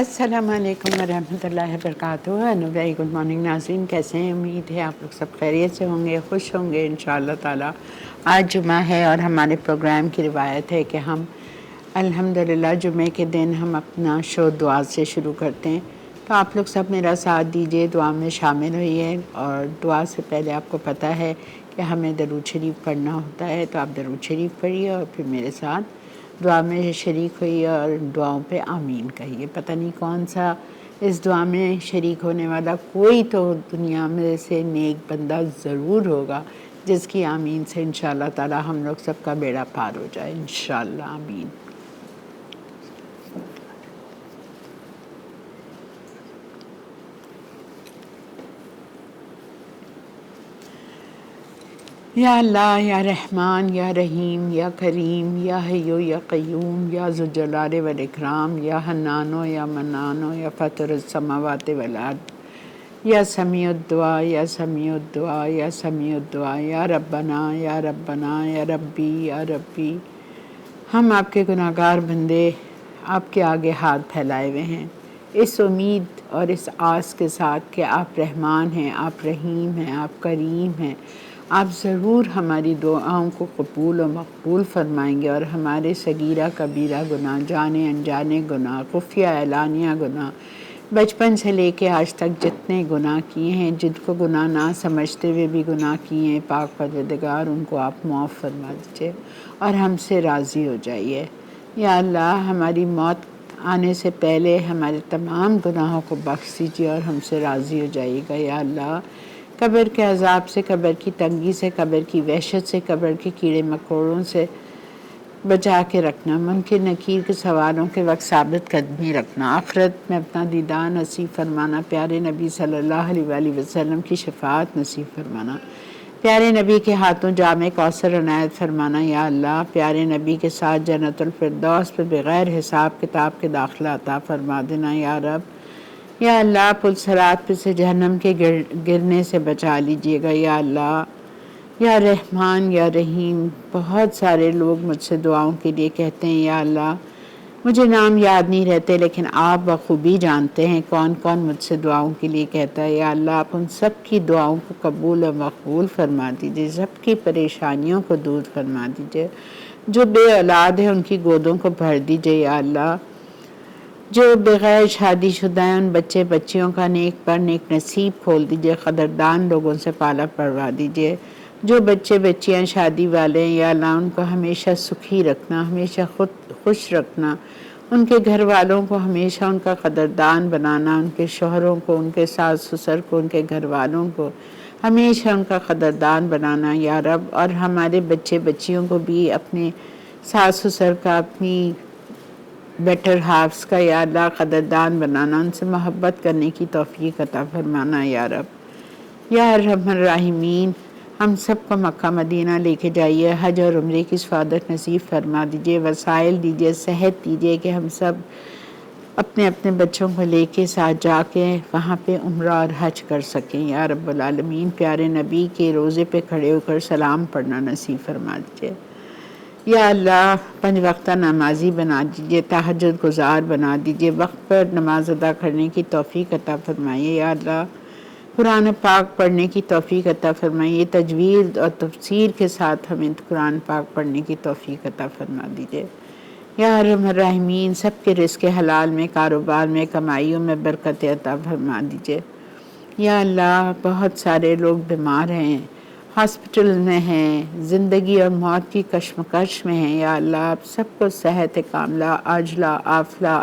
अस्सलामुअलैकुम वरहमतुल्लाहि वबरकातुहू। And very good morning नाज़रीन, कैसे हैं? उम्मीद है आप लोग सब खैरियत से होंगे, खुश होंगे इंशाअल्लाह ताला। आज जुमा है और हमारे प्रोग्राम की रिवायत है कि हम अल्हम्दुलिल्लाह जुमे के दिन हम अपना शो दुआ से शुरू करते हैं। तो आप लोग सब मेरा साथ दीजिए, दुआ में शामिल होइए। और दुआ से पहले आपको पता है कि हमें दरूद शरीफ पढ़ना होता है, तो आप दरूद शरीफ पढ़िए और फिर मेरे साथ दुआ में शरीक हुई और दुआओं पे आमीन कहिए। पता नहीं कौन सा इस दुआ में शरीक होने वाला, कोई तो दुनिया में से नेक बंदा ज़रूर होगा जिसकी आमीन से इंशाअल्लाह ताला हम लोग सबका बेड़ा पार हो जाए इंशाअल्लाह। आमीन। या अल्लाह, या रहमान, या रहीम, या करीम, या हय्यो या क़य्यूम, या ज़ुल-जलाल वल इकराम, या हन्नानो या मन्नानो, या फ़ातिरुस समावाति वल अर्द, या समीउद दुआ, या समीउद दुआ, या समीउद दुआ, या रब्बना, या रब्बना, या रब्बी, या रब्बी। हम आपके गुनाहगार बंदे आपके आगे हाथ फैलाए हुए हैं, इस उम्मीद और इस आस के साथ कि आप रहमान हैं, आप रहीम हैं, आप करीम हैं। आप ज़रूर हमारी दुआओं को कबूल और मकबूल फरमाएंगे और हमारे सगीरा कबीरा गुनाह, जाने अनजाने गुनाह, खुफिया एलानिया गुनाह, बचपन से लेके आज तक जितने गुनाह किए हैं, जिनको गुनाह ना समझते हुए भी गुनाह किए हैं, पाक परवरदिगार उनको आप माफ़ फरमा दीजिए और हमसे राज़ी हो जाइए। या अल्लाह, हमारी मौत आने से पहले हमारे तमाम गुनाहों को बख्श दीजिए और हमसे राज़ी हो जाइएगा। या अल्लाह, कब्र के अज़ाब से, कब्र की तंगी से, कब्र की वहशत से, कब्र के कीड़े मकोड़ों से बचा के रखना, मुनकिर नकीर के सवालों के वक्त साबित कदमी रखना, आखिरत में अपना दीदार नसीब फरमाना, प्यारे नबी सल्लल्लाहु अलैहि वसल्लम की शफाअत नसीब फरमाना, प्यारे नबी के हाथों जामे कौसर अनायत फरमाना। या अल्लाह, प्यारे नबी के साथ जन्नतुल फिरदौस पे बग़ैर हिसाब किताब के दाखिला अता फरमा देना। या रब, या अल्लाह, पुलसरात पे से जहन्नम के गिरने से बचा लीजिएगा। या अल्लाह, या रहमान, या रहीम। बहुत सारे लोग मुझसे दुआओं के लिए कहते हैं, या अल्लाह मुझे नाम याद नहीं रहते, लेकिन आप बखूबी जानते हैं कौन कौन मुझसे दुआओं के लिए कहता है। या अल्लाह, आप उन सब की दुआओं को कबूल और मकबूल फरमा दीजिए, सबकी परेशानियों को दूर फरमा दीजिए। जो बे औलाद है उनकी गोदों को भर दीजिए। या अल्लाह, जो बग़ैर शादीशुदा हैं उन बच्चे बच्चियों का नेक पर नेक नसीब खोल दीजिए, क़दरदान लोगों से पाला पड़वा दीजिए। जो बच्चे बच्चियां शादी वाले हैं, या अल्लाह उनको हमेशा सुखी रखना, हमेशा खुद खुश रखना, उनके घर वालों को हमेशा उनका क़दरदान बनाना, उनके शौहरों को, उनके सास ससुर को, उनके घर वालों को हमेशा उनका क़दरदान बनाना। या रब, और हमारे बच्चे बच्चियों को भी अपने सास ससुर का, अपनी बेटर हाफ्स का या अल्लाह क़दरदान बनाना, उनसे मोहब्बत करने की तौफ़ीक़ अता फरमाना। या रब, या रहमान राहिमीन, हम सब को मक्का मदीना लेके जाइए, हज और उम्रे की सआदत नसीब फरमा दीजिए, वसाइल दीजिए, सेहत दीजिए कि हम सब अपने अपने बच्चों को लेके साथ जाके वहाँ पे उम्रा और हज कर सकें। या रब्बुल आलमीन, प्यारे नबी के रोज़े पे खड़े होकर सलाम पढ़ना नसीब फरमा दीजिए। या अल्लाह, 5 वक्ता नमाजी बना दीजिए, तहज्जुद गुज़ार बना दीजिए, वक्त पर नमाज अदा करने की तौफ़ीक़ अता फरमाइए। या अल्लाह, कुरान पाक पढ़ने की तौफ़ीक़ अता फरमाइए, तजवीज़ और तफसीर के साथ हमें कुरान पाक पढ़ने की तौफ़ीक़ अता फरमा दीजिए। या रहमान राहिमीन, सबके रिज़्क़ हलाल में, कारोबार में, कमाइयों में बरकत अता फरमा दीजिए। या अल्लाह, बहुत सारे लोग बीमार हैं, हॉस्पिटल में हैं, ज़िंदगी और मौत की कश्मकश में हैं। या अल्लाह, आप सबको सेहत कामला, आजला, आफला,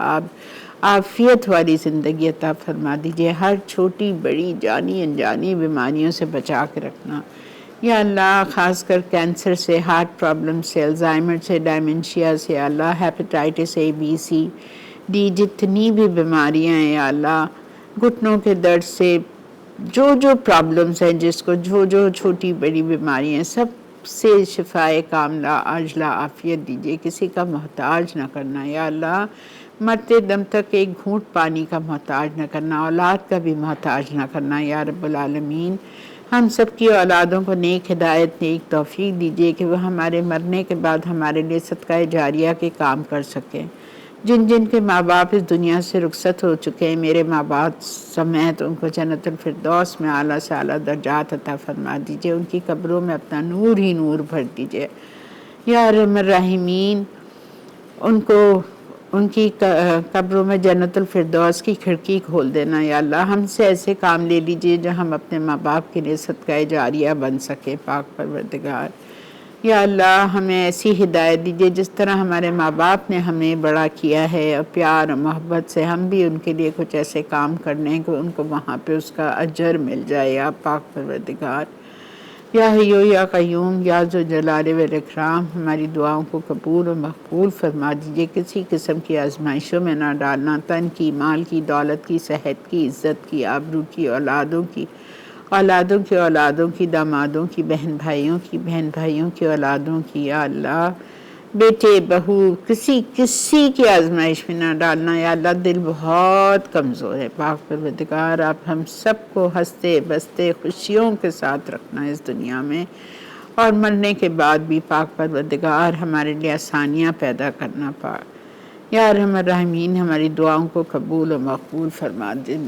आफ़ियत वाली ज़िंदगी अता फरमा दीजिए। हर छोटी बड़ी जानी अनजानी बीमारियों से बचा के रखना। या अल्लाह, ख़ासकर कैंसर से, हार्ट प्रॉब्लम से, अल्ज़ाइमर से, डायमेंशिया से, या अल्लाह hepatitis A, B, C, D, जितनी भी बीमारियां हैं, या अल्लाह घुटनों के दर्द से, जो प्रॉब्लम्स हैं, जिसको जो छोटी बड़ी बीमारियां हैं, सब से शिफाए कामला, आजला, आफ़ियत दीजिए, किसी का मोहताज ना करना। या अल्लाह, मरते दम तक एक घूंट पानी का मोहताज न करना, औलाद का भी मोहताज न करना। या रब्बुल आलमीन, हम सब की औलादों को नेक हिदायत, नेक तौफ़ीक़ दीजिए कि वह हमारे मरने के बाद हमारे लिए सदका जारिया के काम कर सकें। जिन जिन के माँ बाप इस दुनिया से रुखसत हो चुके हैं, मेरे माँ बाप समेत उनको जन्नतुल फिरदौस में आला से आला दर्जात अता फरमा दीजिए, उनकी कब्रों में अपना नूर ही नूर भर दीजिए या अरहम राहिमीन। उनको उनकी कब्रों में जन्नतुल फिरदौस की खिड़की खोल देना या अल्लाह। हमसे ऐसे काम ले लीजिए जो हम अपने माँ बाप के लिए सदका जारिया बन सके पाक परवरदिगार। या अल्लाह हमें ऐसी हिदायत दीजिए जिस तरह हमारे माँ बाप ने हमें बड़ा किया है और प्यार और मोहब्बत से हम भी उनके लिए कुछ ऐसे काम करने कि उनको वहाँ पे उसका अजर मिल जाए या पाक परवरदिगार। या हय्यो या क़य्यूम या ज़ुल जलाल वल इकराम, हमारी दुआओं को कबूल और मकबूल फरमा दीजिए। किसी किस्म की आजमाइशों में ना डालना, तन की, माल की, दौलत की, सेहत की, इज़्ज़त की, आबरू की, औलादों की, औलादों की औलादों की, दामादों की, बहन भाइयों की, बहन भाइयों की औलादों की। या अल्लाह बेटे बहू किसी किसी की आजमाइश में ना डालना या अल्लाह। दिल बहुत कमज़ोर है पाक परवरदिगार, आप हम सबको हंसते बसते खुशियों के साथ रखना इस दुनिया में, और मरने के बाद भी पाक परवरदिगार हमारे लिए आसानियाँ पैदा करना पाक या रहमान रहीमीन। हमारी दुआओं को कबूल और मकबूल फरमा दे,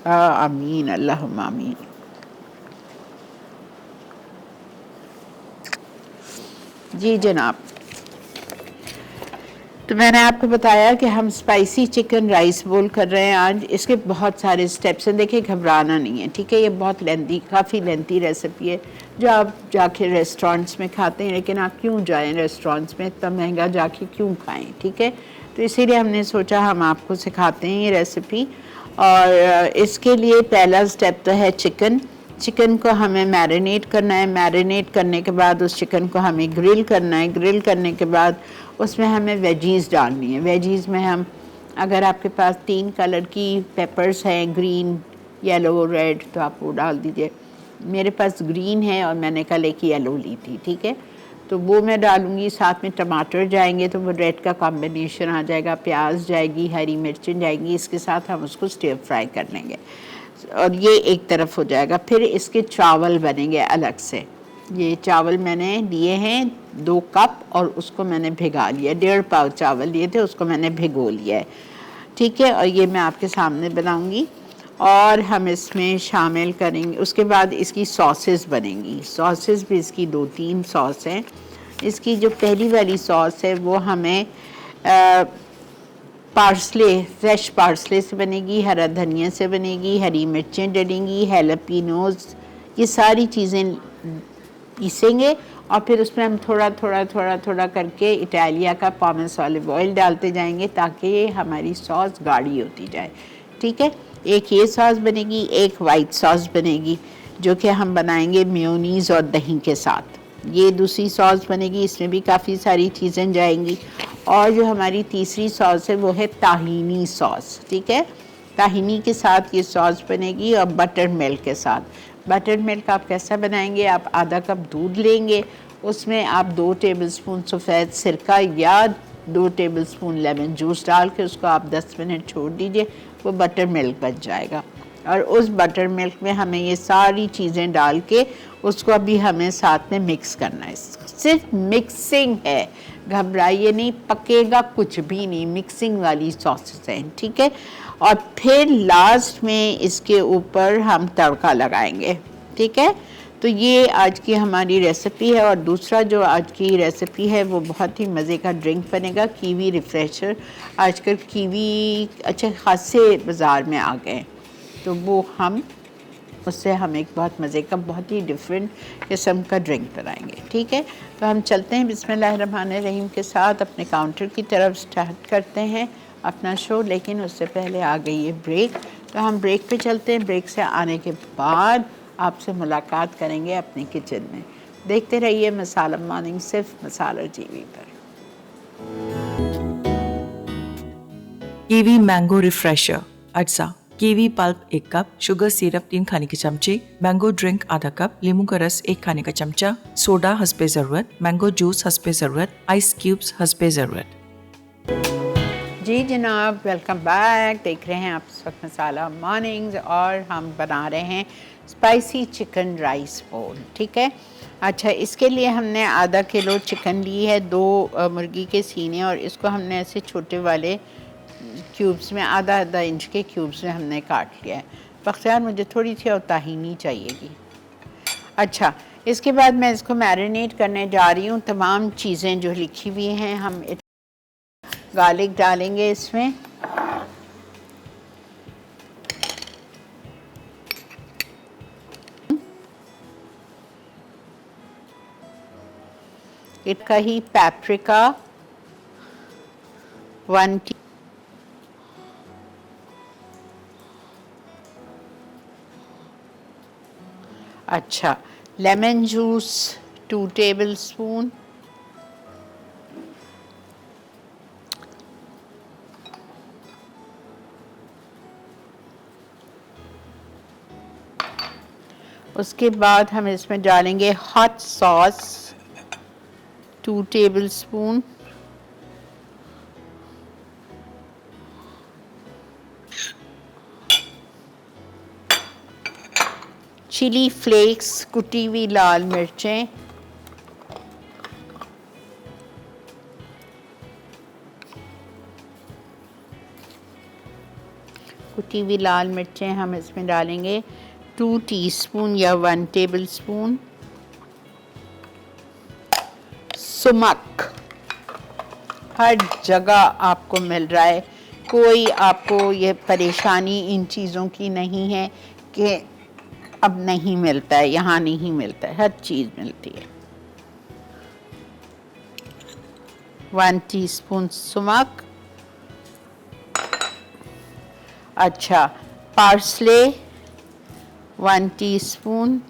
आमीन अल्लाहुम्मा आमीन। जी जनाब, तो मैंने आपको बताया कि हम स्पाइसी चिकन राइस बोल कर रहे हैं आज। इसके बहुत सारे स्टेप्स हैं, देखिए घबराना नहीं है, ठीक है। ये बहुत काफ़ी लेंथी रेसिपी है जो आप जाके रेस्टोरेंट्स में खाते हैं, लेकिन आप क्यों जाएं रेस्टोरेंट्स में, इतना महंगा जाके क्यों खाएं, ठीक है। तो इसीलिए हमने सोचा हम आपको सिखाते हैं ये रेसिपी। और इसके लिए पहला स्टेप तो है चिकन। चिकन को हमें मैरिनेट करना है। मैरिनेट करने के बाद उस चिकन को हमें ग्रिल करना है। ग्रिल करने के बाद उसमें हमें वेजीज़ डालनी है। वेजीज़ में हम, अगर आपके पास 3 कलर की पेपर्स हैं, ग्रीन, येलो, रेड, तो आप वो डाल दीजिए। मेरे पास ग्रीन है और मैंने कल एक येलो ली थी, ठीक है, तो वो मैं डालूँगी। साथ में टमाटर जाएंगे तो वो रेड का कॉम्बिनेशन आ जाएगा, प्याज जाएगी, हरी मिर्चें जाएंगी, इसके साथ हम उसको स्टिर फ्राई कर लेंगे और ये एक तरफ हो जाएगा। फिर इसके चावल बनेंगे अलग से। ये चावल मैंने लिए हैं 2 कप और उसको मैंने भिगा लिया। 1.5 पाव चावल लिए थे, उसको मैंने भिगो लिया है, ठीक है। और ये मैं आपके सामने बनाऊंगी और हम इसमें शामिल करेंगे। उसके बाद इसकी सॉसेस बनेंगी। सॉसेस भी इसकी 2-3 सॉस हैं। इसकी जो पहली वाली सॉस है वो हमें पार्सले, फ्रेश पार्सले से बनेगी, हरा धनिया से बनेगी, हरी मिर्चें डलेंगी, हैलपिनोज, ये सारी चीज़ें पीसेंगे और फिर उसमें हम थोड़ा थोड़ा थोड़ा थोड़ा करके इटालिया का पॉमेस ऑलिव ऑयल डालते जाएंगे ताकि ये हमारी सॉस गाढ़ी होती जाए, ठीक है। एक ये सॉस बनेगी, एक वाइट सॉस बनेगी जो कि हम बनाएंगे मेयोनीज़ और दही के साथ। ये दूसरी सॉस बनेगी, इसमें भी काफ़ी सारी चीज़ें जाएंगी। और जो हमारी तीसरी सॉस है वो है ताहीनी सॉस, ठीक है। ताहीनी के साथ ये सॉस बनेगी और बटर मिल्क के साथ। बटर मिल्क आप कैसा बनाएंगे, आप आधा कप दूध लेंगे, उसमें आप 2 टेबलस्पून सफ़ेद सिरका या 2 टेबलस्पून लेमन जूस डाल के उसको आप 10 मिनट छोड़ दीजिए, वो बटर मिल्क बन जाएगा। और उस बटर मिल्क में हमें ये सारी चीज़ें डाल के उसको अभी हमें साथ में मिक्स करना है। सिर्फ मिक्सिंग है, घबराइए नहीं, पकेगा कुछ भी नहीं, मिक्सिंग वाली सॉसेस हैं, ठीक है। और फिर लास्ट में इसके ऊपर हम तड़का लगाएंगे, ठीक है। तो ये आज की हमारी रेसिपी है। और दूसरा जो आज की रेसिपी है वो बहुत ही मज़े का ड्रिंक बनेगा, कीवी रिफ़्रेशर। आजकल कीवी अच्छे खासे बाज़ार में आ गए, तो वो उससे हम एक बहुत मज़े का, बहुत ही डिफरेंट किस्म का ड्रिंक बनाएंगे, ठीक है। तो हम चलते हैं बिस्मिल्लाहिर्रहमानिर्रहीम के साथ अपने काउंटर की तरफ, स्टार्ट करते हैं अपना शो। लेकिन उससे पहले आ गई है ब्रेक, तो हम ब्रेक पे चलते हैं। ब्रेक से आने के बाद आपसे मुलाकात करेंगे अपने किचन में। देखते रहिए मसाला मॉर्निंग, सिर्फ मसाला टीवी पर। कीवी मैंगो रिफ्रेशर अज्जा, kiwi pulp 1 cup, sugar syrup 3 खाने के चमचे, मैंगो ड्रिंक आधा कप, नींबू का रस 1 खाने का चमचा, सोडा हस्बे ज़रूरत, मैंगो जूस हस्बे ज़रूरत, आइस क्यूब्स हस्बे ज़रूरत। जी जनाब, वेलकम बैक। देख रहे हैं आप इस वक्त मसाला मॉर्निंग्स और हम बना रहे हैं स्पाइसी चिकन राइस बोल, ठीक है। अच्छा, इसके लिए हमने आधा किलो चिकन ली है, 2 मुर्गी के सीने, और इसको हमने ऐसे छोटे वाले क्यूब्स में, आधा आधा इंच के क्यूब्स में हमने काट लिया है। बख्तियार, मुझे थोड़ी सी और ताहीनी चाहिएगी। अच्छा, इसके बाद मैं इसको मैरिनेट करने जा रही हूँ। तमाम चीज़ें जो लिखी हुई हैं, हम गार्लिक डालेंगे इसमें, इसका ही पैप्रिका 1 टी, अच्छा, लेमन जूस 2 टेबल स्पून, उसके बाद हम इसमें डालेंगे hot sauce 2 tablespoon, chilli flakes कुटी हुई लाल मिर्चें, कुटी हुई लाल मिर्चें हम इसमें डालेंगे 2 टीस्पून या 1 टेबल स्पून। सुमक हर जगह आपको मिल रहा है, कोई आपको ये परेशानी इन चीज़ों की नहीं है कि अब नहीं मिलता है, यहाँ नहीं मिलता है, हर चीज़ मिलती है। 1 टीस्पून सुमक। अच्छा, parsley 1 teaspoon,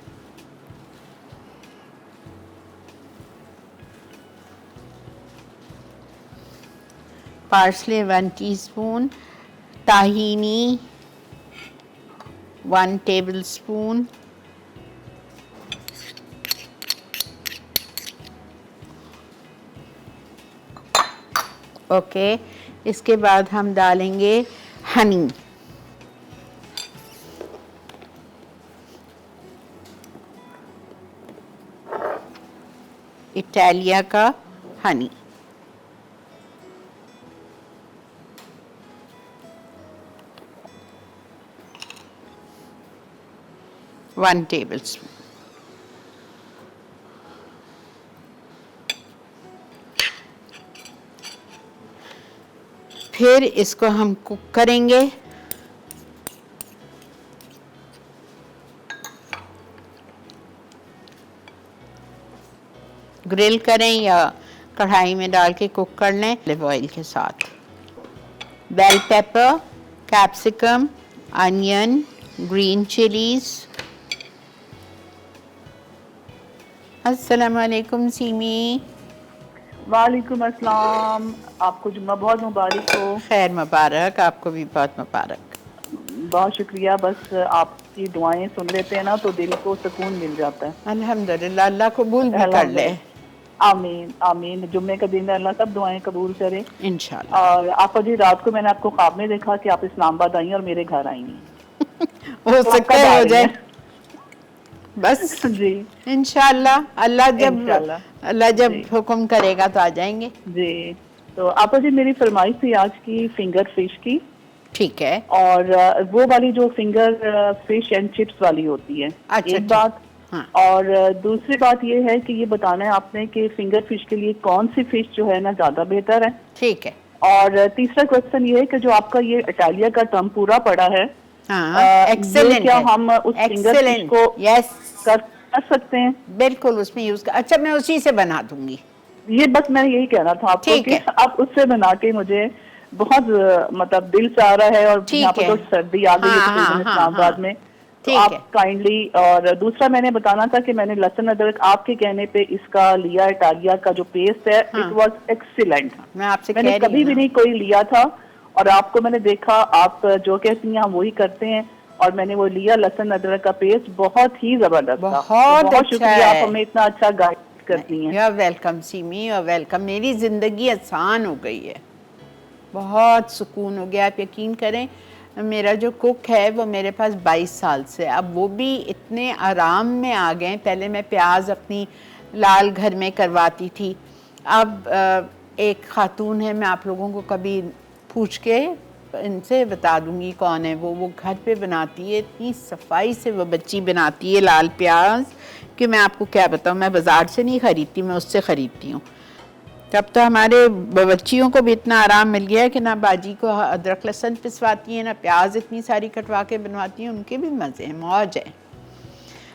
parsley 1 teaspoon, tahini 1 tablespoon, okay. इसके बाद हम डालेंगे हनी, इटालिया का हनी, वन टेबल स्पून। फिर इसको हम कुक करेंगे। ग्रिल करें या कढ़ाई में डाल के कुक कर लें ऑलिव ऑयल के साथ। Bell pepper, capsicum, onion, green chillies. अस्सलाम वालेकुम सीमी। वालेकुम अस्सलाम, आपको जुम्मा बहुत मुबारक हो। खैर मुबारक, आपको भी बहुत मुबारक। बहुत शुक्रिया। बस आपकी दुआएं सुन लेते हैं ना तो दिल को सुकून मिल जाता है। अल्हम्दुलिल्लाह, अल्लाह कबूल भी कर ले। आमीन आमीन। जुम्मे का दिन है, अल्लाह सब दुआएं कबूल करे इंशाल्लाह। और आपा जी, रात को मैंने आपको ख्वाब में देखा कि आप इस्लामाबाद आई हैं और मेरे घर आई हैं। हो तो सकता है हो जाए बस। जी इंशाल्लाह, अल्लाह जब जी। हुक्म करेगा तो आ जाएंगे। जी, तो आपा जी, मेरी फरमाइश थी आज की फिंगर फिश की। ठीक है। और वो वाली जो फिंगर फिश एंड चिप्स वाली होती है। अच्छा, एक बात। हाँ। और दूसरी बात ये है कि ये बताना है आपने कि फिंगर फिश के लिए कौन सी फिश जो है ना ज्यादा बेहतर है। ठीक है। और तीसरा क्वेश्चन ये है कि जो आपका ये इटालिया का टर्म पूरा पड़ा है, एक्सेलेंट, क्या हम उस फिंगर फिश को कर सकते हैं? बिल्कुल उसमें यूज कर। अच्छा, मैं उसी से बना दूंगी। ये बस मैं यही कहना था आपको कि आप उससे बना के, मुझे बहुत मतलब दिल चाह रहा है और यहाँ पर तो सर्दी आ गई है तकरीबन इस्लामाबाद में, तो आप काइंडली। और दूसरा मैंने बताना था कि मैंने लहसुन अदरक आपके कहने पे इसका लिया, इटालिया का जो पेस्ट है, इट वाज एक्सीलेंट। मैंने कभी भी नहीं कोई लिया था और आपको मैंने देखा, आप जो कहती हैं हम वही करते हैं, और मैंने वो लिया लहसुन अदरक का पेस्ट, बहुत ही जबरदस्त था। बहुत शुक्रिया, आप हमें इतना अच्छा गाइड करती हैं। You are welcome Seemi, you are welcome. मेरी जिंदगी आसान हो गई है, बहुत सुकून हो गया। आप यकीन करें, मेरा जो कुक है वो मेरे पास 22 साल से, अब वो भी इतने आराम में आ गए। पहले मैं प्याज अपनी लाल घर में करवाती थी, अब एक खातून है, मैं आप लोगों को कभी पूछ के इनसे बता दूंगी कौन है वो घर पे बनाती है, इतनी सफाई से वो बच्ची बनाती है लाल प्याज कि मैं आपको क्या बताऊँ। मैं बाज़ार से नहीं ख़रीदती, मैं उससे ख़रीदती हूँ। तब तो हमारे बच्चियों को भी इतना आराम मिल गया है कि ना बाजी को अदरक लहसुन पिसवाती हैं, ना प्याज इतनी सारी कटवा के बनवाती हैं, उनके भी मज़े हैं, मौज है।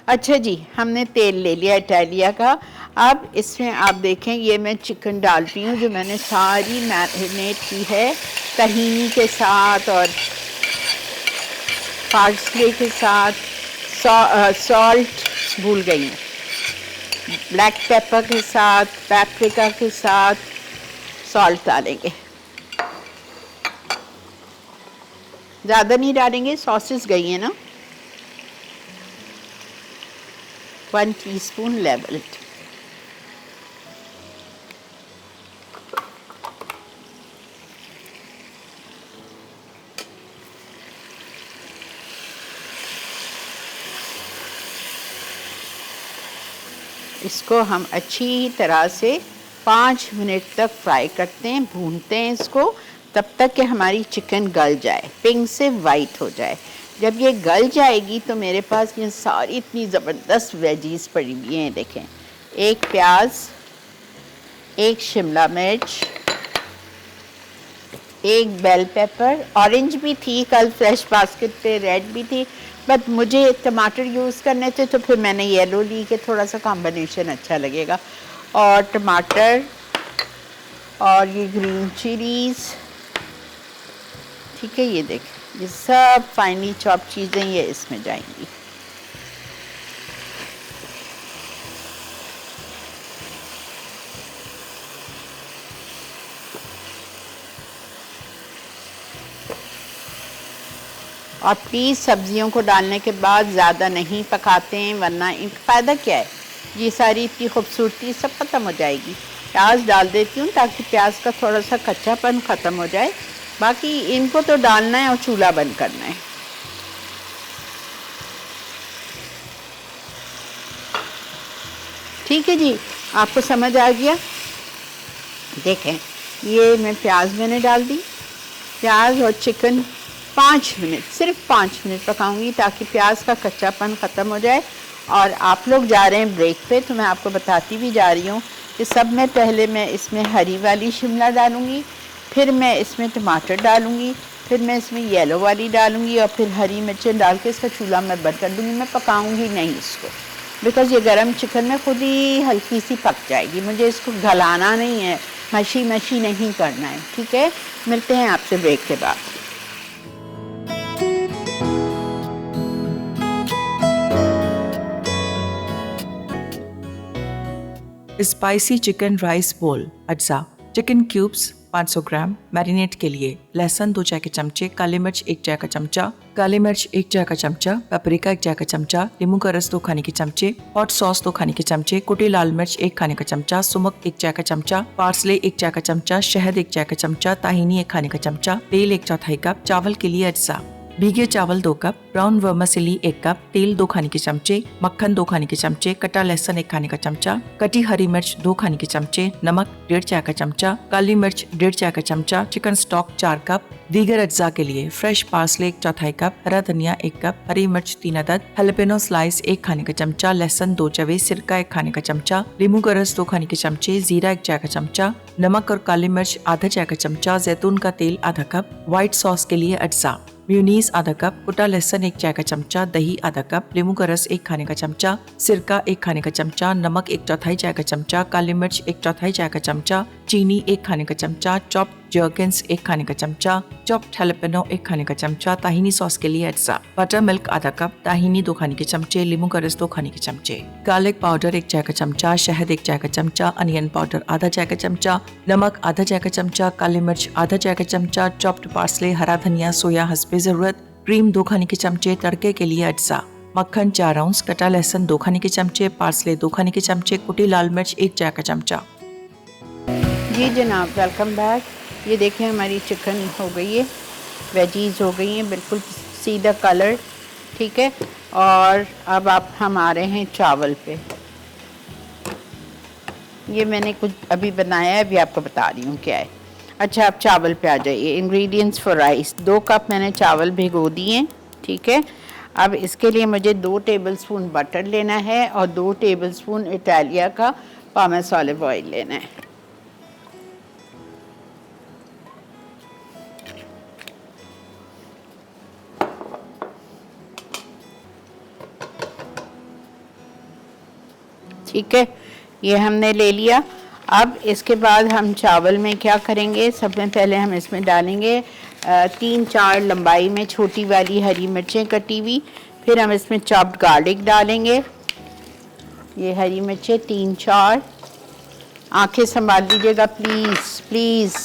अच्छा जी, हमने तेल ले लिया इटालिया का। अब इसमें आप देखें ये मैं चिकन डाल रही हूँ जो मैंने सारी मैरिनेट की है तहीनी के साथ और पार्सले के साथ, सॉल्ट भूल गई हूँ, ब्लैक पेपर के साथ, पैप्रिका के साथ सॉल्ट डालेंगे, ज़्यादा नहीं डालेंगे, सॉसेस गई है ना। 1 टीस्पून लेवल्ड, इसको हम अच्छी तरह से 5 मिनट तक फ्राई करते हैं, भूनते हैं इसको तब तक कि हमारी चिकन गल जाए, पिंक से वाइट हो जाए। जब ये गल जाएगी तो मेरे पास ये सारी इतनी ज़बरदस्त वेजीज पड़ी हुई हैं। देखें, एक प्याज, एक शिमला मिर्च, एक बेल पेपर, ऑरेंज भी थी कल फ्रेश बास्केट पे, रेड भी थी, बट मुझे टमाटर यूज़ करने थे तो फिर मैंने येलो ली कि थोड़ा सा कॉम्बिनेशन अच्छा लगेगा। और टमाटर और ये ग्रीन चिलीज़, ठीक है, ये देखें ये सब फाइनली चॉप चीज़ें ये इसमें जाएंगी। और प्लीज़ सब्जियों को डालने के बाद ज़्यादा नहीं पकाते हैं, वरना इनका फ़ायदा क्या है, ये सारी इतनी खूबसूरती सब ख़त्म हो जाएगी। प्याज डाल देती हूँ ताकि प्याज का थोड़ा सा कच्चापन ख़त्म हो जाए, बाकी इनको तो डालना है और चूल्हा बंद करना है। ठीक है जी, आपको समझ आ गया। देखें, ये मैं प्याज मैंने डाल दी, प्याज और चिकन 5 मिनट, सिर्फ 5 मिनट पकाऊंगी ताकि प्याज का कच्चापन ख़त्म हो जाए। और आप लोग जा रहे हैं ब्रेक पे तो मैं आपको बताती भी जा रही हूँ कि सब में पहले मैं इसमें हरी वाली शिमला डालूँगी, फिर मैं इसमें टमाटर डालूँगी, फिर मैं इसमें येलो वाली डालूँगी और फिर हरी मिर्चें डाल के इसका चूल्हा मैं बंद कर दूँगी। मैं पकाऊँगी नहीं इसको, बिकॉज़ ये गरम चिकन में खुद ही हल्की सी पक जाएगी, मुझे इसको गलाना नहीं है, मशी मशी नहीं करना है। ठीक है, मिलते हैं आपसे ब्रेक के बाद। स्पाइसी चिकन राइस बोल। अज्जा: चिकन क्यूब्स 500 ग्राम। मैरिनेट के लिए लहसुन 2 चाय के चमचे, काली मिर्च 1 चाय का चमचा, काली मिर्च 1 चाय का चमचा, पेपरिका 1 चाय का चमचा, नींबू का रस 2 खाने के चमचे, हॉट सॉस 2 खाने के चमचे, कुटी लाल मिर्च 1 खाने का चमचा, सुमक 1 चाय का चमचा, पार्सले 1 चाय का चमचा, शहद 1 चाय का चमचा, ताहीनी 1 खाने का चमचा, तेल 1/4 कप। चावल के लिए अज्जा: भीगे चावल 2 कप, ब्राउन वर्मिसेली 1 कप, तेल 2 खाने के चमचे, मक्खन 2 खाने के चमचे, कटा लहसुन 1 खाने का चमचा, कटी हरी मिर्च 2 खाने के चमचे, नमक 1.5 चाय का चमचा, काली मिर्च 1.5 चाय का चमचा, चिकन स्टॉक 4 कप। दीगर अज्जा के लिए फ्रेश पार्सले 1/4 कप, हरा धनिया 1 कप, हरी मिर्च 3 अदद, हैलोपेनो स्लाइस 1 खाने का चमचा, लहसुन 2 चवे, सिरका 1 खाने का चमचा, नींबू का रस 2 खाने के चमचे, जीरा 1 चाय का चमचा, नमक और काली मिर्च आधा चाय का चमचा, जैतून का तेल आधा कप। व्हाइट सॉस के लिए अज्जा: म्यूनीस आधा कप, कुटा लहसुन 1 चाय का चमचा, दही आधा कप, नींबू का रस 1 खाने का चमचा, सिरका 1 खाने का चमचा, नमक 1/4 चाय का चमचा, काली मिर्च 1/4 चाय का चमचा, चीनी 1 खाने का चमचा, चॉप्ड जर्किन्स 1 खाने का चमचा, चॉप्ड हैलोपेनो 1 खाने का चमचा। ताहीनी सॉस के लिए अज्जा: बटर मिल्क आधा कप, ताहीनी 2 खाने के चमचे, नींबू का रस 2 खाने के चमचे, गार्लिक पाउडर 1 चाय का चमचा, शहद 1 चाय का चमचा, अनियन पाउडर आधा चाय का चमचा, नमक आधा चाय का चमचा, काली मिर्च आधा चाय का चमचा, चॉप्ड पार्सले, हरा धनिया, सोया हस्बे जरूरत, क्रीम 2 खाने के चमचे। तड़के के लिए अज्जा: मक्खन 4 आउंस, कटा लहसुन 2 खाने के चमचे, पार्सले 2 खाने के चमचे, कुटी लाल मिर्च 1 चाय का चमचा। जी जनाब, वेलकम बैक। ये देखें हमारी चिकन हो गई है वेजीज हो गई हैं बिल्कुल सीधा कलर, ठीक है। और अब आप हम आ रहे हैं चावल पे। ये मैंने कुछ अभी बनाया है, अभी आपको बता रही हूँ क्या है। अच्छा, आप चावल पे आ जाइए। इंग्रेडिएंट्स फॉर राइस, 2 कप मैंने चावल भिगो दिए, ठीक है। अब इसके लिए मुझे 2 टेबलस्पून बटर लेना है और 2 टेबलस्पून इटालिया का पामेस ऑलिव ऑयल लेना है। ठीक है, ये हमने ले लिया। अब इसके बाद हम चावल में क्या करेंगे, सबसे पहले हम इसमें डालेंगे 3-4 लंबाई में छोटी वाली हरी मिर्चें कटी हुई। फिर हम इसमें चॉप्ड गार्लिक डालेंगे, ये हरी मिर्चें 3-4। आंखें संभाल लीजिएगा प्लीज़ प्लीज़।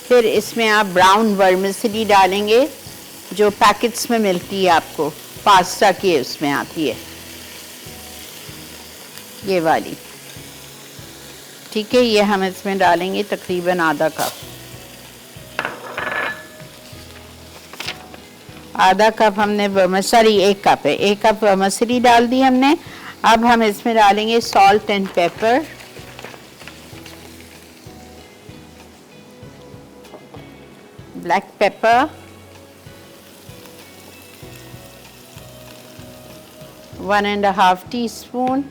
फिर इसमें आप ब्राउन वर्मिसेली डालेंगे, जो पैकेट्स में मिलती है आपको, पास्ता की उसमें आती है ये वाली, ठीक है। ये हम इसमें डालेंगे तकरीबन आधा कप हमने वर्मिसेली, 1 कप है, 1 कप वर्मिसेली डाल दी हमने। अब हम इसमें डालेंगे salt and paper, black pepper, 1½ teaspoon,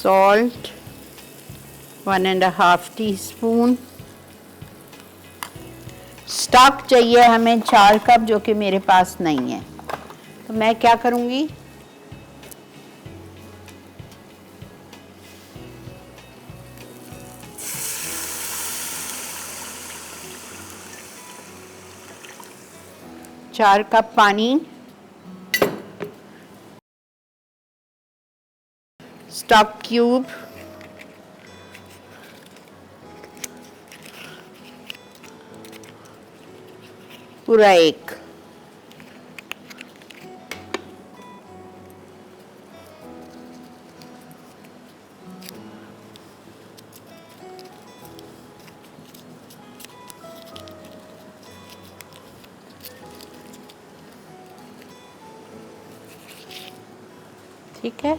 salt 1½ teaspoon. Stock चाहिए हमें 4 कप, जो कि मेरे पास नहीं है, तो मैं क्या करूँगी, चार कप पानी, स्टॉक क्यूब, पूरा 1, ठीक है।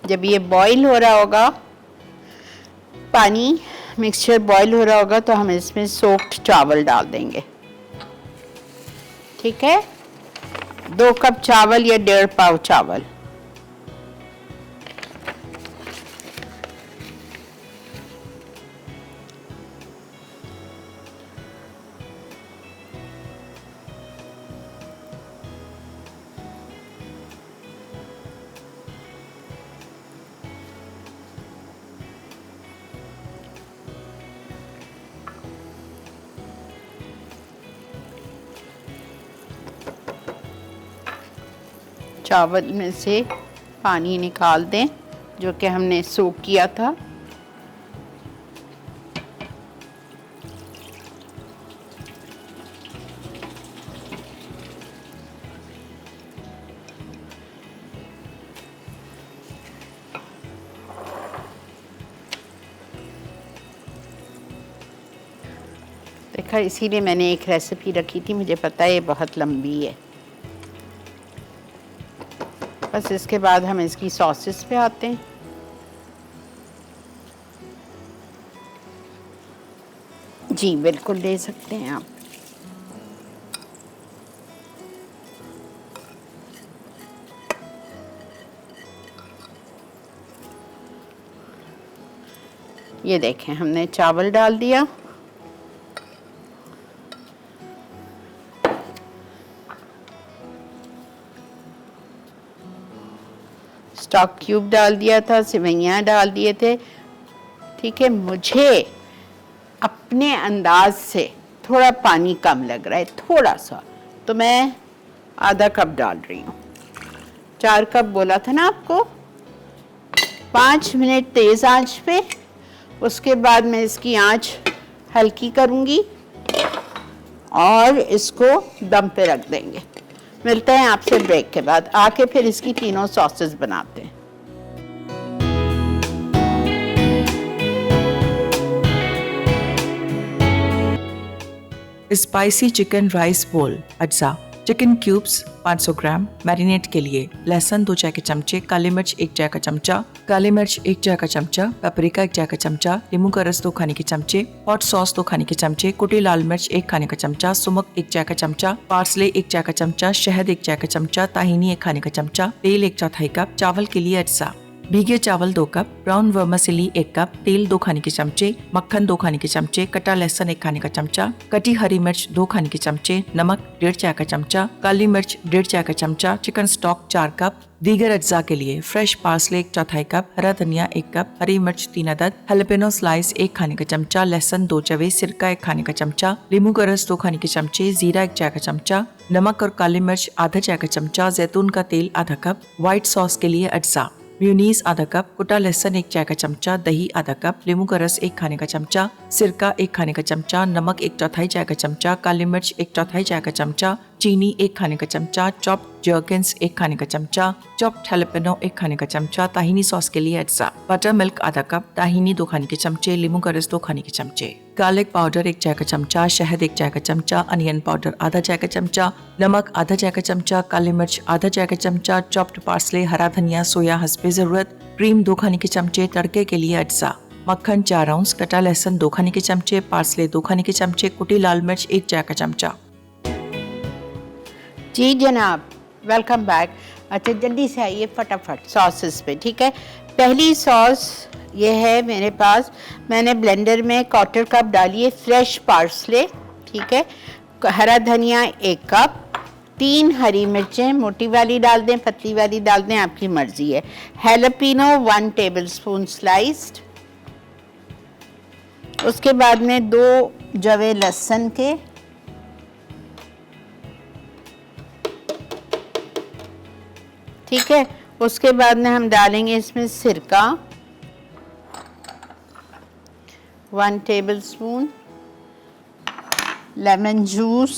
जब ये बॉईल हो रहा होगा, पानी मिक्सचर बॉईल हो रहा होगा, तो हम इसमें सोक्ड चावल डाल देंगे, ठीक है। 2 कप चावल या 1.5 पाव चावल। चावल में से पानी निकाल दें जो कि हमने सोक किया था। देखा, इसीलिए मैंने एक रेसिपी रखी थी, मुझे पता है ये बहुत लंबी है। बस इसके बाद हम इसकी सॉसेस पे आते हैं। जी बिल्कुल ले सकते हैं आप। ये देखें, हमने चावल डाल दिया, स्टॉक क्यूब डाल दिया था, सेवइयाँ डाल दिए थे। ठीक है, मुझे अपने अंदाज से थोड़ा पानी कम लग रहा है, थोड़ा सा, तो मैं आधा कप डाल रही हूँ। 4 कप बोला था ना आपको। 5 मिनट तेज़ आंच पे, उसके बाद मैं इसकी आंच हल्की करूँगी और इसको दम पे रख देंगे। मिलते हैं आपसे ब्रेक के बाद, आके फिर इसकी तीनों सॉसेस बनाते हैं। स्पाइसी चिकन राइस बोल। अज्जा चिकन क्यूब्स 500 ग्राम। मैरिनेट के लिए लहसुन 2 चाय के चमचे, काली मिर्च 1 चाय का चमचा, काली मिर्च 1 चाय का चमचा, पेपरिका 1 चाय का चमचा, नींबू का रस 2 खाने के चमचे, हॉट सॉस 2 खाने के चमचे, कुटी लाल मिर्च 1 खाने का चमचा, सुमक 1 चाय का चमचा, पार्सले 1 चाय का चमचा, शहद 1 चाय का चमचा, ताहीनी 1 खाने का चमचा, तेल 1/4 कप। चावल के लिए अज्जा भीगे चावल 2 कप, ब्राउन वर्मिसेली 1 कप, तेल 2 खाने के चमचे, मक्खन 2 खाने के चमचे, कटा लहसुन 1 खाने का चमचा, कटी हरी मिर्च 2 खाने के चमचे, नमक 1.5 चाय का चमचा, काली मिर्च 1.5 चाय का चमचा, चिकन स्टॉक 4 कप। दीगर अज्जा के लिए फ्रेश पार्सले 1/4 कप, हरा धनिया 1 कप, हरी मिर्च 3 अदद, हैलोपेनो स्लाइस 1 खाने का चमचा, लहसुन 2 चवे, सिरका 1 खाने का चमचा, नींबू का रस 2 खाने के चमचे, जीरा 1 चाय का चमचा, नमक और काली मिर्च आधा चाय का चमचा, जैतून का तेल आधा कप। व्हाइट सॉस के लिए अज्जा म्यूनीस आधा कप, कुटा लहसुन 1 चाय का चमचा, दही आधा कप, नींबू का रस 1 खाने का चमचा, सिरका 1 खाने का चमचा, नमक 1/4 चाय का चमचा, काली मिर्च 1/4 चाय का चमचा, चीनी 1 खाने का चमचा, चॉप्ड जर्किन्स 1 खाने का चमचा, चॉप्ड हैलोपेनो 1 खाने का चमचा। ताहीनी सॉस के लिए अज्जा बटर मिल्क आधा कप, ताहीनी 2 खाने के चमचे, नींबू का रस 2 खाने के चमचे, गार्लिक पाउडर 1 चाय का चमचा, शहद 1 चाय का चमचा, अनियन पाउडर आधा चाय का चमचा, नमक आधा चाय का चमचा, काली मिर्च आधा चाय का चमचा, चॉप्ड पार्सले, हरा धनिया, सोया हस्बे जरूरत, क्रीम 2 खाने के चमचे। तड़के के लिए अज्जा मक्खन 4 आउंस, कटा लहसुन 2 खाने के चमचे, पार्सले 2 खाने के चमचे, कुटी लाल मिर्च 1 चाय का चमचा। जी जनाब, वेलकम बैक। अच्छा, जल्दी से आइए फटाफट सॉसेस पे। ठीक है, पहली सॉस ये है मेरे पास, मैंने ब्लेंडर में 1/4 कप डाली है फ्रेश पार्सले। ठीक है, हरा धनिया 1 कप, 3 हरी मिर्चें, मोटी वाली डाल दें, पतली वाली डाल दें, आपकी मर्जी है। हैलोपिनो 1 टेबलस्पून स्लाइस्ड। उसके बाद में 2 जवे लहसुन के, ठीक है। उसके बाद में हम डालेंगे इसमें सिरका 1 टेबलस्पून, लेमन जूस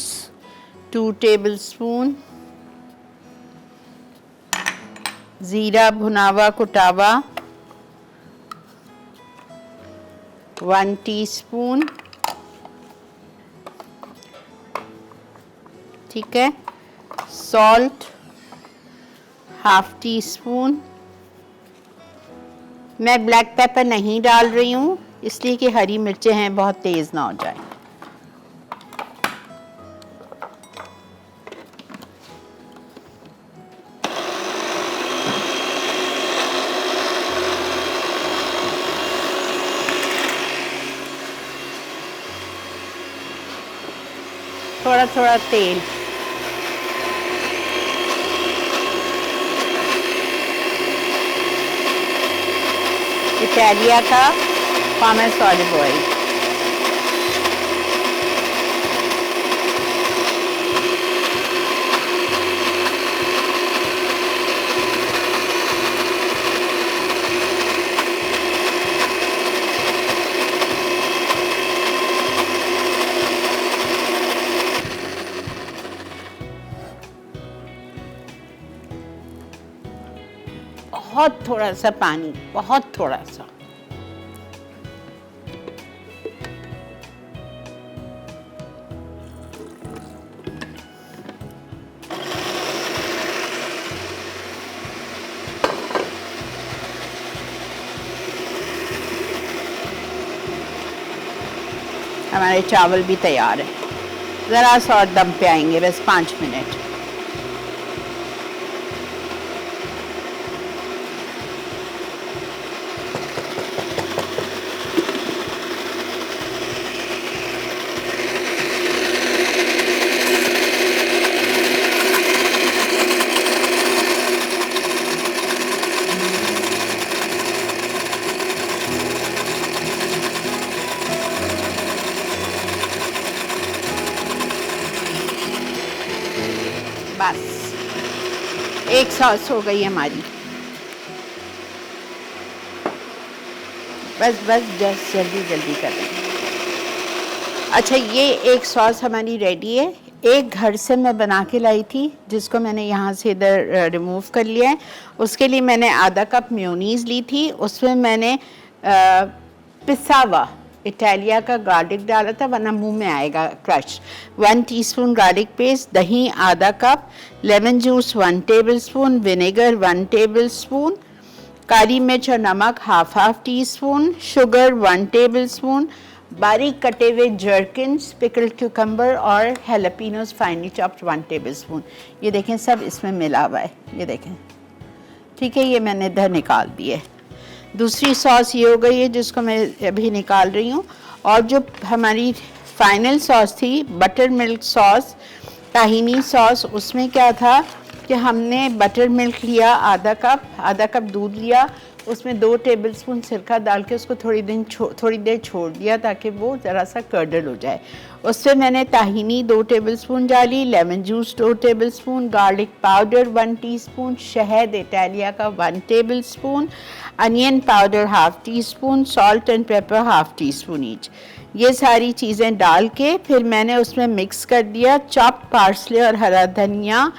2 टेबलस्पून, जीरा भुनावा कुटावा 1 टीस्पून, ठीक है। Salt 1/2 teaspoon. मैं ब्लैक पेपर नहीं डाल रही हूँ इसलिए कि हरी मिर्चें हैं, बहुत तेज़ ना हो जाए। थोड़ा थोड़ा तेल, इटालिया का पामेस ऑलिव ऑयल, बहुत थोड़ा सा पानी, बहुत थोड़ा सा। हमारे चावल भी तैयार है, ज़रा सा और दम पे आएंगे, बस 5 मिनट। सॉस हो गई हमारी। बस जल्दी जल्दी कर लें। अच्छा, ये एक सॉस हमारी रेडी है। एक घर से मैं बना के लाई थी, जिसको मैंने यहाँ से इधर रिमूव कर लिया है। उसके लिए मैंने आधा कप मेयोनीज़ ली थी, उसमें मैंने पिसा हुआ इटालिया का गार्लिक डाला था, वरना मुंह में आएगा क्रश। 1 टीस्पून गार्लिक पेस्ट, दही आधा cup, lemon juice 1 tablespoon, vinegar 1 tablespoon, काली मिर्च और नमक half teaspoon, sugar 1 tablespoon, बारीक कटे हुए जर्किन्स, पिकल्ड क्यूकम्बर और हेलापिनोस फाइनली चॉप्ड 1 टेबलस्पून। ये देखें सब इसमें मिला हुआ है, ये देखें। ठीक है, ये मैंने इधर निकाल दिए। दूसरी सॉस ये हो गई है जिसको मैं अभी निकाल रही हूँ। और जो हमारी फाइनल सॉस थी, बटर मिल्क सॉस, ताहिनी सॉस, उसमें क्या था कि हमने बटर मिल्क लिया आधा कप दूध लिया, उसमें 2 टेबलस्पून सिरका डाल के उसको थोड़ी देर छोड़ दिया ताकि वो ज़रा सा कर्डल हो जाए। उससे मैंने ताहिनी 2 टेबलस्पून डाली, lemon juice 2 tablespoon, garlic powder 1 teaspoon, शहद इटालिया का 1 tablespoon, onion powder half tea spoon, salt and paper half tea spoon each. ये सारी चीज़ें डाल के फिर मैंने उसमें मिक्स कर दिया चॉप्ड पार्सले और हरा धनिया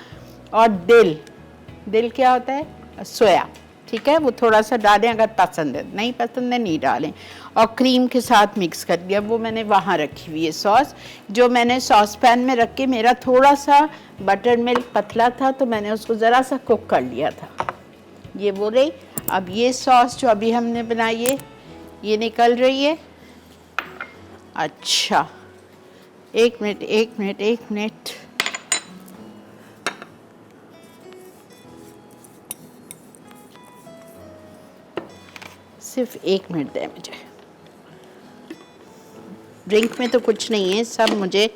और दिल क्या होता है, सोया। ठीक है, वो थोड़ा सा डालें अगर पसंद है, नहीं पसंद है नहीं डालें। और क्रीम के साथ मिक्स कर दिया। वो मैंने वहाँ रखी हुई है सॉस, जो मैंने सॉस पैन में रख के, मेरा थोड़ा सा बटर मिल्क पतला था तो मैंने उसको ज़रा सा कुक कर लिया था। ये वो रही। अब ये सॉस जो अभी हमने बनाई है ये निकल रही है। अच्छा, एक मिनट। सिर्फ 1 मिनट दें मुझे। ड्रिंक में तो कुछ नहीं है, सब मुझे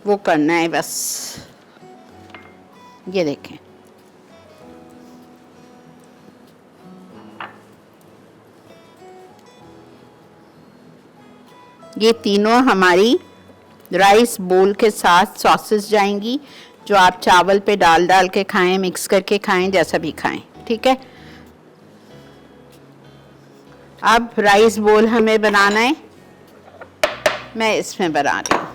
वो करना है बस। ये देखें, ये तीनों हमारी राइस बोल के साथ सॉसेस जाएंगी, जो आप चावल पे डाल के खाएं, मिक्स करके खाएं, जैसा भी खाएं। ठीक है, अब राइस बोल हमें बनाना है, मैं इसमें बना रही हूँ।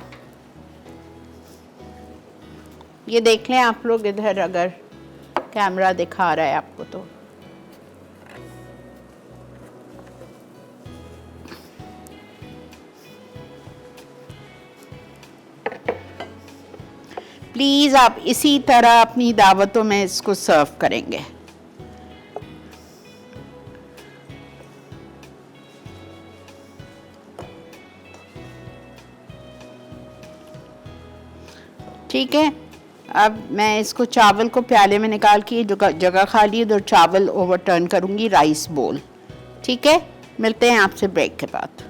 ये देख लें आप लोग इधर, अगर कैमरा दिखा रहा है आपको तो। प्लीज़ आप इसी तरह अपनी दावतों में इसको सर्व करेंगे। ठीक है, अब मैं इसको चावल को प्याले में निकाल के जगह खाली उधर चावल ओवरटर्न करूंगी राइस बोल। ठीक है, मिलते हैं आपसे ब्रेक के बाद।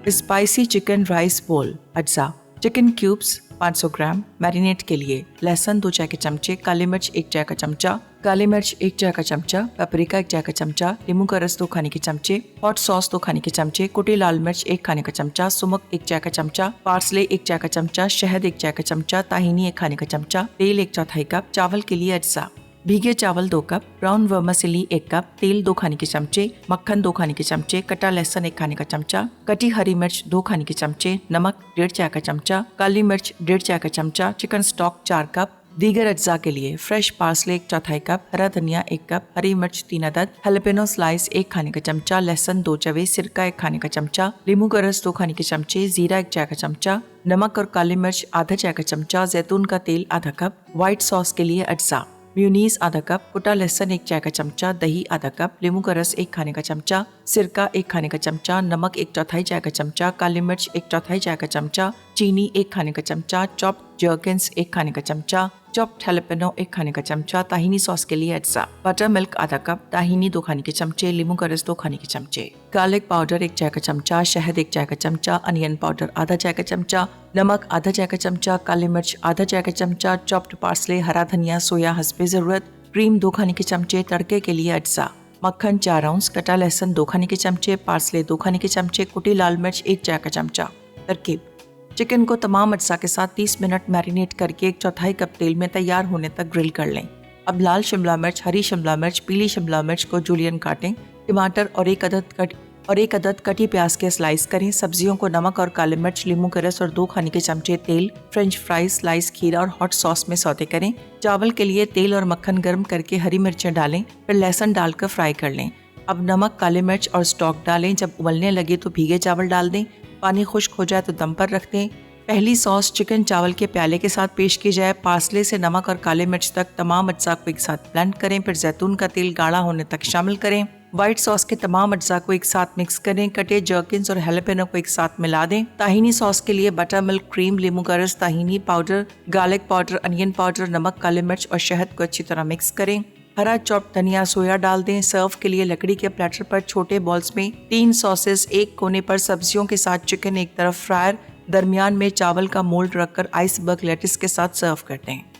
स्पाइसी चिकन राइस बोल। अज्जा: चिकन क्यूब्स 500 ग्राम। मैरिनेट के लिए लहसुन 2 चाय के चमचे, काली मिर्च 1 चाय का चमचा, काली मिर्च 1 चाय का चमचा, पेपरिका 1 चाय का चमचा, नींबू का रस 2 खाने के चमचे, हॉट सॉस 2 खाने के चमचे, कुटी लाल मिर्च 1 खाने का चमचा, सुमक 1 चाय का चमचा, पार्सले 1 चाय का चमचा, शहद 1 चाय का चमचा, ताहिनी 1 खाने का चमचा, तेल 1/4 कप। चावल के लिए अज्जा: भीगे चावल 2 कप, ब्राउन वर्मिसेली 1 कप, तेल 2 खाने के चमचे, मक्खन 2 खाने के चमचे, कटा लहसुन 1 खाने का चमचा, कटी हरी मिर्च 2 खाने के चमचे, नमक 1.5 चाय का चमचा, काली मिर्च 1.5 चाय का चमचा, चिकन स्टॉक 4 कप। दीगर अज्जा के लिए फ्रेश पार्सले 1/4 कप, हरा धनिया 1 कप, हरी मिर्च 3 अदद, हेलापिनो स्लाइस 1 खाने का चमचा, लहसुन 2 चवे, सिरका 1 खाने का चमचा, नींबू का रस 2 खाने के चमचे, जीरा 1 चाय का चमचा, नमक और काली मिर्च आधा चाय का चमचा, जैतून का तेल आधा कप। व्हाइट सॉस के लिए अज्जा: मेयोनीज आधा कप, कुटा लहसुन 1 चाय का चमचा, दही आधा कप, नींबू का रस 1 खाने का चमचा, सिरका 1 खाने का चमचा, नमक 1/4 चाय का चमचा, काली मिर्च 1/4 चाय का चमचा, चीनी 1 खाने का चमचा, चॉप्ड जर्किन्स 1 खाने का चमचा, चॉप्ड हेलापिनो 1 खाने का चमचा। ताहिनी सॉस के लिए अज्जा: बटर मिल्क आधा कप, ताहिनी 2 खाने के चमचे, नींबू का रस 2 खाने के चमचे, गार्लिक पाउडर 1 चाय का चमचा, शहद 1 चाय का चमचा, अनियन पाउडर आधा चाय का चमचा, नमक आधा चाय का चमचा, काली मिर्च आधा चाय का चमचा, चॉप्ड पार्सले, हरा धनिया, सोया हस्बे जरूरत, क्रीम 2 खाने के चमचे। तड़के के लिए अज्जा: मक्खन 4 आउंस, कटा लहसुन 2 खाने के चमचे, पार्सले 2 खाने के चमचे, कुटी लाल मिर्च 1 चाय का चमचा। तरकीब: चिकन को तमाम अज्जा के साथ 30 मिनट मैरिनेट करके 1/4 कप तेल में तैयार होने तक ग्रिल कर लें। अब लाल शिमला मिर्च, हरी शिमला मिर्च, पीली शिमला मिर्च को जूलियन काटें। टमाटर और एक अदद कटी प्याज के स्लाइस करें। सब्जियों को नमक और काली मिर्च, नींबू का रस और 2 खाने के चमचे तेल, फ्रेंच फ्राइज, स्लाइस खीरा और हॉट सॉस में सौते करें। चावल के लिए तेल और मक्खन गर्म करके हरी मिर्चें डालें, फिर लहसुन डालकर फ्राई कर लें। अब नमक, काली मिर्च और स्टॉक डालें। जब उबलने लगे तो भीगे चावल डाल दें। पानी खुश्क हो जाए तो दम पर रख दें। पहली सॉस चिकन चावल के प्याले के साथ पेश की जाए। पार्सले से नमक और काले मिर्च तक तमाम अज्जा को एक साथ ब्लेंड करें, फिर जैतून का तेल गाढ़ा होने तक शामिल करें। व्हाइट सॉस के तमाम अज्जा को एक साथ मिक्स करें। कटे जर्किन्स और हैलापेनो को एक साथ मिला दें। ताहिनी सॉस के लिए बटर मिल्क, क्रीम, नींबू का रस, ताहिनी powder, garlic powder, onion powder, नमक, काले मिर्च और शहद को अच्छी तरह मिक्स करें। हरा चॉप धनिया, सोया डाल दें। सर्व के लिए लकड़ी के प्लेटर पर छोटे बॉल्स में 3 सॉसेस, एक कोने पर सब्जियों के साथ चिकन, एक तरफ फ्रायर, दरमियान में चावल का मोल्ड रखकर आइसबर्ग लेटिस के साथ सर्व करते हैं।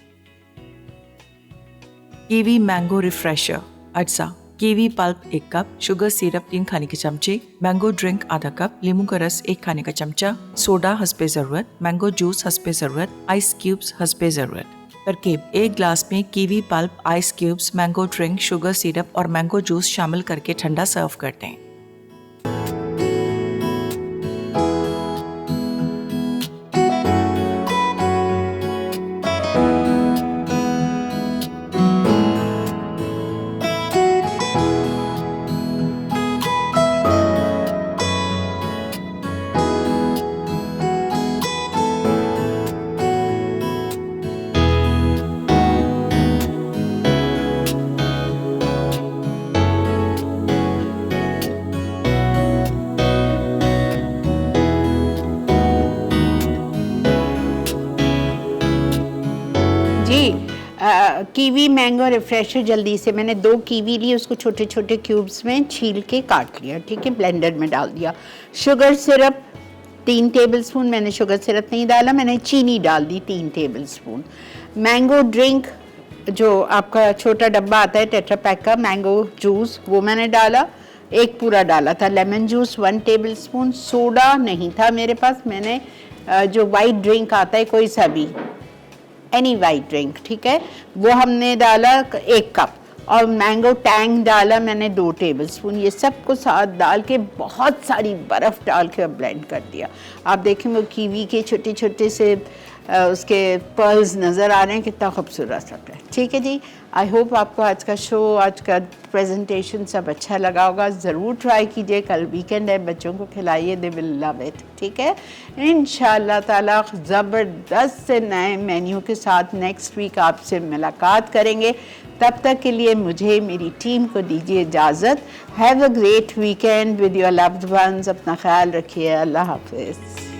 Kiwi mango refresher. अज्जा: kiwi pulp 1 cup, sugar syrup 3 खाने के चमचे, मैंगो ड्रिंक आधा कप, नींबू का रस 1 खाने का चमचा, सोडा हस्बे ज़रूरत, मैंगो जूस हस्बे ज़रूरत, आइस क्यूब्स हस्बे ज़रूरत। तरकीब: 1 ग्लास में kiwi pulp, ice cubes, mango drink, sugar syrup और मैंगो जूस शामिल करके ठंडा सर्व करते हैं। कीवी मैंगो रिफ्रेशर जल्दी से मैंने 2 कीवी ली, उसको छोटे छोटे क्यूब्स में छील के काट लिया, ठीक है, ब्लेंडर में डाल दिया। शुगर सिरप 3 टेबलस्पून, मैंने शुगर सिरप नहीं डाला, मैंने चीनी डाल दी 3 टेबलस्पून। मैंगो ड्रिंक जो आपका छोटा डब्बा आता है टेट्रा पैक का, मैंगो जूस वो मैंने डाला, एक पूरा डाला था। Lemon juice 1 tablespoon. सोडा नहीं था मेरे पास, मैंने जो वाइट ड्रिंक आता है कोई सा भी, एनी वाइट ड्रिंक, ठीक है, वो हमने डाला 1 कप। और मैंगो टैंग डाला मैंने 2 टेबलस्पून। ये सब को साथ डाल के बहुत सारी बर्फ़ डाल के ब्लेंड कर दिया। आप देखें वो कीवी के छोटे छोटे से उसके पर्ल्स नज़र आ रहे हैं, कितना खूबसूरत लग रहा है। ठीक है जी, आई होप आपको आज का शो, आज का प्रेजेंटेशन सब अच्छा लगा होगा। ज़रूर ट्राई कीजिए, कल वीकेंड है, बच्चों को खिलाइए, दे विल लव इट। ठीक है, इंशाल्लाह ताला ज़बरदस्त से नए मेन्यू के साथ नेक्स्ट वीक आपसे मुलाकात करेंगे। तब तक के लिए मुझे, मेरी टीम को दीजिए इजाज़त। Have a great weekend with your loved ones. अपना ख्याल रखिए। अल्लाह हाफिज़।